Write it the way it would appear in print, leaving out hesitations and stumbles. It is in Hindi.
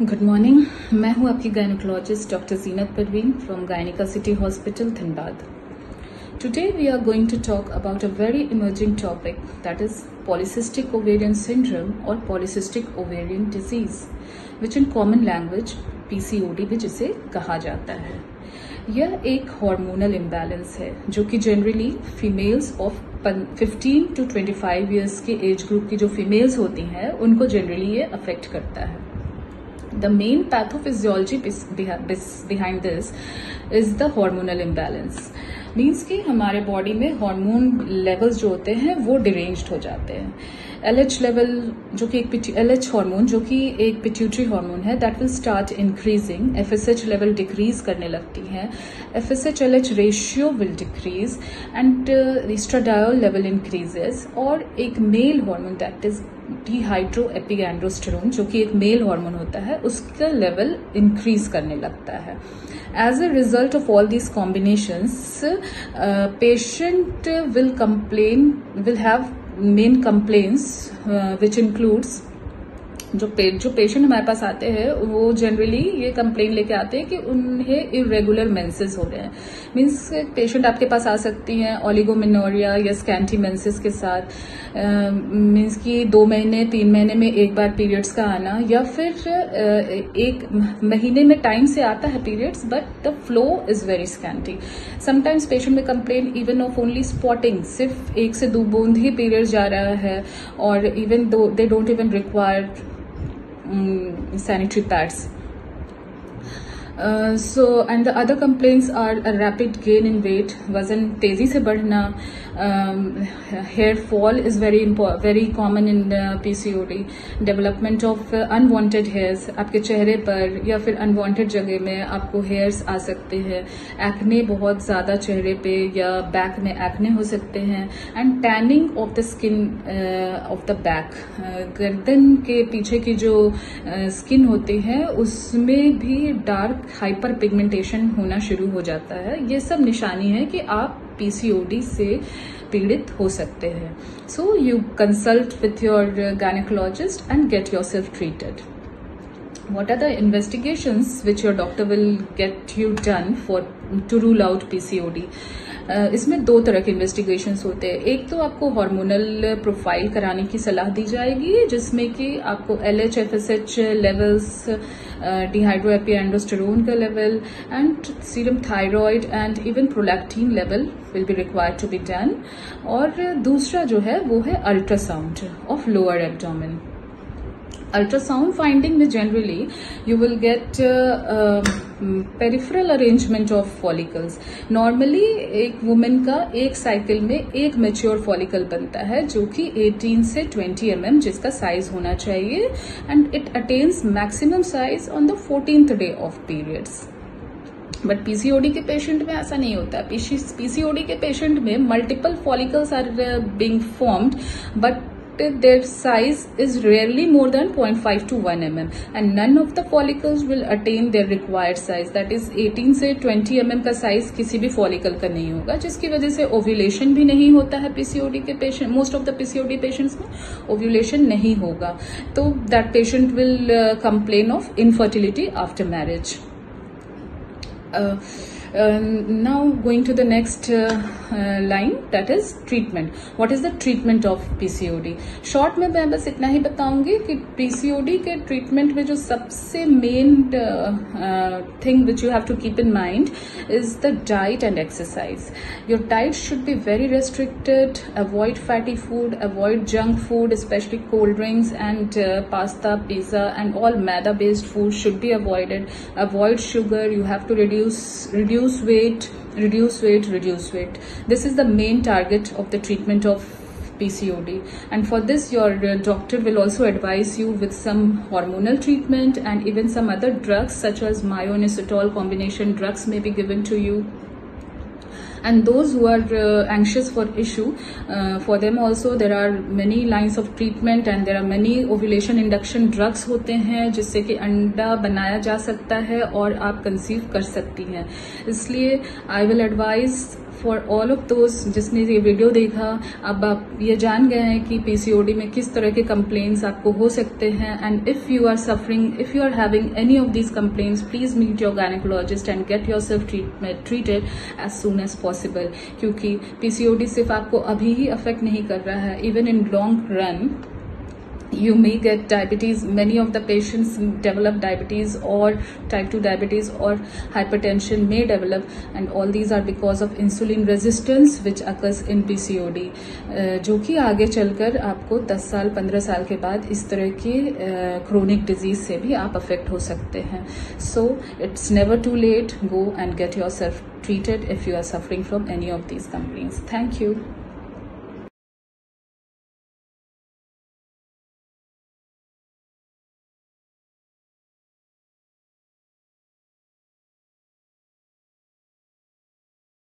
Good morning. मैं हूं आपकी gynaecologist doctor Zeenat Parveen from Gynika city hospital Dhanbad. Today we are going to talk about a very emerging topic, that is polycystic ovarian syndrome or polycystic ovarian disease, which in common language PCOD भी जिसे कहा जाता है। यह एक हार्मोनल इम्बैलेंस है जो कि generally females of 15 to 25 years के एज ग्रुप की जो फीमेल्स होती हैं उनको जनरली ये अफेक्ट करता है। The main pathophysiology behind this is the hormonal imbalance. Means कि हमारे बॉडी में हार्मोन लेवल्स जो होते हैं वो डिरेंज्ड हो जाते हैं। LH लेवल जो कि LH हार्मोन जो कि एक पिट्यूटरी हार्मोन है that will start increasing. FSH level decrease करने लगती है। FSH LH ratio will decrease and estradiol level increases. और एक मेल हार्मोन दैट इज डिहाइड्रोएपिगैंड्रोस्टेरोन जो कि एक मेल हार्मोन होता है उसका लेवल इंक्रीज करने लगता है। As a result of all these combinations, patient will have main complaints which includes जो पेशेंट हमारे पास आते हैं वो जनरली ये कंप्लेन लेके आते हैं कि उन्हें इरेगुलर मेंसेस हो रहे हैं। मीन्स पेशेंट आपके पास आ सकती हैं ओलिगोमेनोरिया या स्कैंटी मेंसेस के साथ। मीन्स कि 2 महीने 3 महीने में एक बार पीरियड्स का आना या फिर एक महीने में टाइम से आता है periods but the flow is very scanty. Sometimes patient में complain even of only spotting, सिर्फ 1 से 2 बूंद ही पीरियड जा रहा है और even though they don't even require sanitary pads. And the other complaints are a rapid gain in weight, वजन तेजी से बढ़ना, hair fall is very common in PCOD, development of unwanted hairs आपके चेहरे पर या फिर unwanted जगह में आपको hairs आ सकते हैं। acne बहुत ज्यादा चेहरे पे या back में acne हो सकते हैं and tanning of the skin of the back, गर्दन के पीछे की जो skin होती है उसमें भी डार्क हाइपर पिगमेंटेशन होना शुरू हो जाता है। ये सब निशानी है कि आप PCOD से पीड़ित हो सकते हैं। So you consult with your gynaecologist and get yourself treated. What are the investigations which your doctor will get you done to rule out PCOD? इसमें 2 तरह के इन्वेस्टिगेशंस होते हैं। एक तो आपको हार्मोनल प्रोफाइल कराने की सलाह दी जाएगी जिसमें कि आपको LH FSH लेवल्स, डिहाइड्रोएपिगैंड्रोस्टेरोन का level and serum thyroid and even prolactin level will be required to be done. और दूसरा जो है वो है ultrasound of lower abdomen. Ultrasound finding में generally you will get peripheral arrangement of follicles. Normally एक वुमेन का एक साइकिल में एक मैच्योर फॉलिकल बनता है जो कि 18 से 20 mm जिसका साइज होना चाहिए and it attains maximum size on the 14th day of periods. But PCOD के पेशेंट में ऐसा नहीं होता। PCOD के पेशेंट में multiple follicles are being formed but their size is rarely more than 0.5 to 1 mm and none of the follicles will attain their required size, that is 18 से 20 mm का साइज किसी भी फॉलिकल का नहीं होगा जिसकी वजह से ओव्यूलेशन भी नहीं होता है PCOD के patient. Most of the PCOD patients में ओव्यूलेशन नहीं होगा तो that patient will complain of infertility after marriage. Now going to the next line, that is treatment. What is the treatment of PCOD? Short में मैं बस इतना ही बताऊंगी कि PCOD के ट्रीटमेंट में जो सबसे main thing which you have to keep in mind is the diet and exercise. Your diet should be very restricted, avoid fatty food, avoid junk food specially cold drinks and pasta, pizza and all maida based food should be avoided. Avoid sugar, you have to reduce weight. This is the main target of the treatment of PCOD, and for this your doctor will also advise you with some hormonal treatment and even some other drugs such as myo-inositol combination drugs may be given to you. And those who are anxious for issue, for them also there are many lines of treatment and there are many ovulation induction drugs होते हैं जिससे कि अंडा बनाया जा सकता है और आप कंसीव कर सकती हैं। इसलिए I will advise for all of दोस्त जिसने ये वीडियो देखा, अब आप ये जान गए हैं कि पीसीओडी में किस तरह के कंप्लेंट्स आपको हो सकते हैं। And if you are suffering, if you are having any of these complaints, please meet your gynaecologist and get yourself treated as soon as possible, क्योंकि पीसीओडी सिर्फ आपको अभी ही अफेक्ट नहीं कर रहा है, even in long run you may get diabetes. Many of the patients develop diabetes or type 2 diabetes or hypertension may develop, and all these are because of insulin resistance which occurs in PCOD, जो कि आगे चलकर आपको 10 साल 15 साल के बाद इस तरह की chronic disease से भी आप affect हो सकते हैं. So it's never too late. Go and get yourself treated if you are suffering from any of these complaints. Thank you.